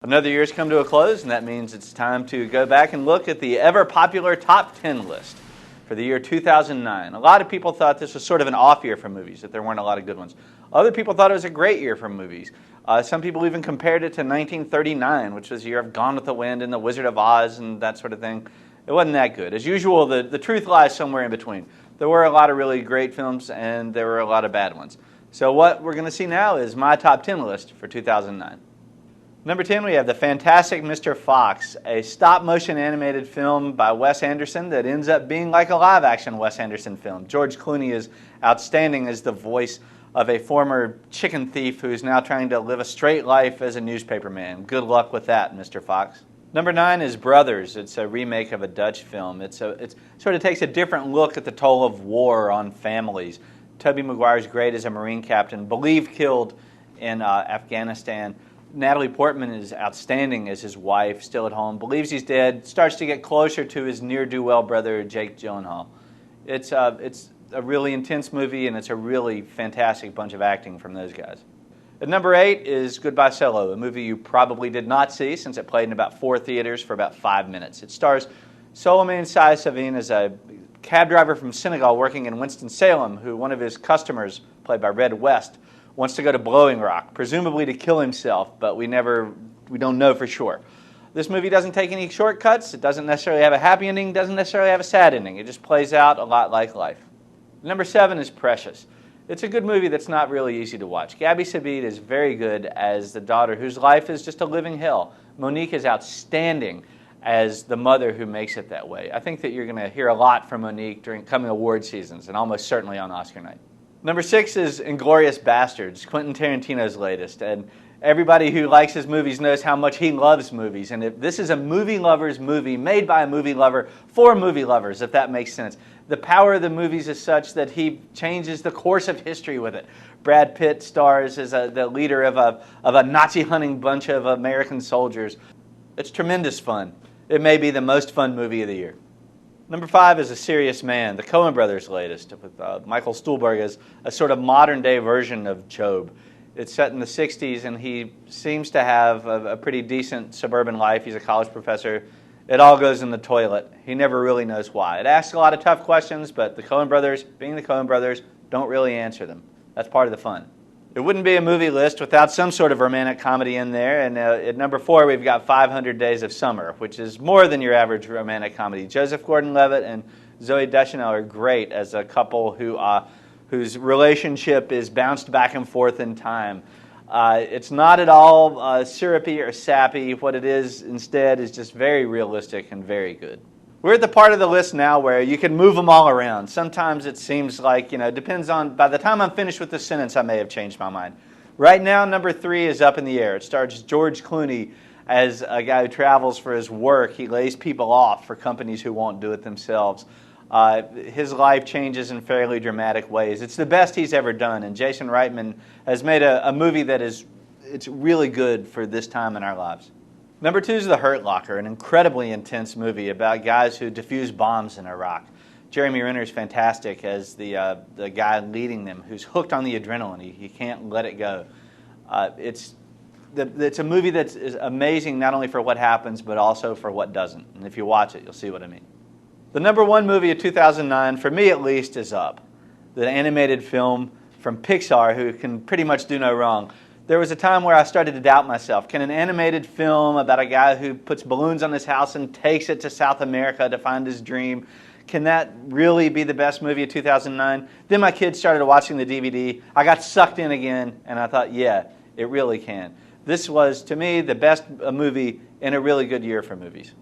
Another year's come to a close, and that means it's time to go back and look at the ever-popular top 10 list for the year 2009. A lot of people thought this was sort of an off year for movies, that there weren't a lot of good ones. Other people thought it was a great year for movies. Some people even compared it to 1939, which was the year of Gone with the Wind and The Wizard of Oz and that sort of thing. It wasn't that good. As usual, the truth lies somewhere in between. There were a lot of really great films, and there were a lot of bad ones. So what we're going to see now is my top 10 list for 2009. Number 10, we have The Fantastic Mr. Fox, a stop-motion animated film by Wes Anderson that ends up being like a live-action Wes Anderson film. George Clooney is outstanding as the voice of a former chicken thief who's now trying to live a straight life as a newspaperman. Good luck with that, Mr. Fox. Number 9 is Brothers. It's a remake of a Dutch film. It sort of takes a different look at the toll of war on families. Tobey Maguire's great as a Marine captain, believed killed in Afghanistan. Natalie Portman is outstanding as his wife, still at home, believes he's dead, starts to get closer to his ne'er-do-well brother, Jake Gyllenhaal. It's a really intense movie, and it's a really fantastic bunch of acting from those guys. At number 8 is Goodbye Solo, a movie you probably did not see since it played in about 4 theaters for about 5 minutes. It stars Solomon Sy-Savin as a cab driver from Senegal working in Winston-Salem, who one of his customers, played by Red West, wants to go to Blowing Rock, presumably to kill himself, but we don't know for sure. This movie doesn't take any shortcuts. It doesn't necessarily have a happy ending, doesn't necessarily have a sad ending. It just plays out a lot like life. Number 7 is Precious. It's a good movie that's not really easy to watch. Gabby Sabied is very good as the daughter whose life is just a living hell. Monique is outstanding as the mother who makes it that way. I think that you're going to hear a lot from Monique during coming award seasons and almost certainly on Oscar night. Number 6 is Inglourious Basterds, Quentin Tarantino's latest. And everybody who likes his movies knows how much he loves movies. And if this is a movie lover's movie made by a movie lover for movie lovers, if that makes sense. The power of the movies is such that he changes the course of history with it. Brad Pitt stars as the leader of a Nazi hunting bunch of American soldiers. It's tremendous fun. It may be the most fun movie of the year. Number 5 is A Serious Man, the Coen brothers' latest, with Michael Stuhlbarg as a sort of modern-day version of Job. It's set in the 60s, and he seems to have a pretty decent suburban life. He's a college professor. It all goes in the toilet. He never really knows why. It asks a lot of tough questions, but the Coen brothers, being the Coen brothers, don't really answer them. That's part of the fun. It wouldn't be a movie list without some sort of romantic comedy in there. And at number 4, we've got 500 Days of Summer, which is more than your average romantic comedy. Joseph Gordon-Levitt and Zooey Deschanel are great as a couple whose relationship is bounced back and forth in time. It's not at all syrupy or sappy. What it is instead is just very realistic and very good. We're at the part of the list now where you can move them all around. Sometimes it seems like, depends on, by the time I'm finished with the sentence, I may have changed my mind. Right now, number 3 is up in the air. It stars George Clooney as a guy who travels for his work. He lays people off for companies who won't do it themselves. His life changes in fairly dramatic ways. It's the best he's ever done, and Jason Reitman has made a movie that it's really good for this time in our lives. Number 2 is The Hurt Locker, an incredibly intense movie about guys who defuse bombs in Iraq. Jeremy Renner's fantastic as the guy leading them, who's hooked on the adrenaline. He can't let it go. It's a movie that's amazing not only for what happens, but also for what doesn't. And if you watch it, you'll see what I mean. The number 1 movie of 2009, for me at least, is Up, the animated film from Pixar, who can pretty much do no wrong. There was a time where I started to doubt myself. Can an animated film about a guy who puts balloons on his house and takes it to South America to find his dream, can that really be the best movie of 2009? Then my kids started watching the DVD. I got sucked in again, and I thought, yeah, it really can. This was, to me, the best movie in a really good year for movies.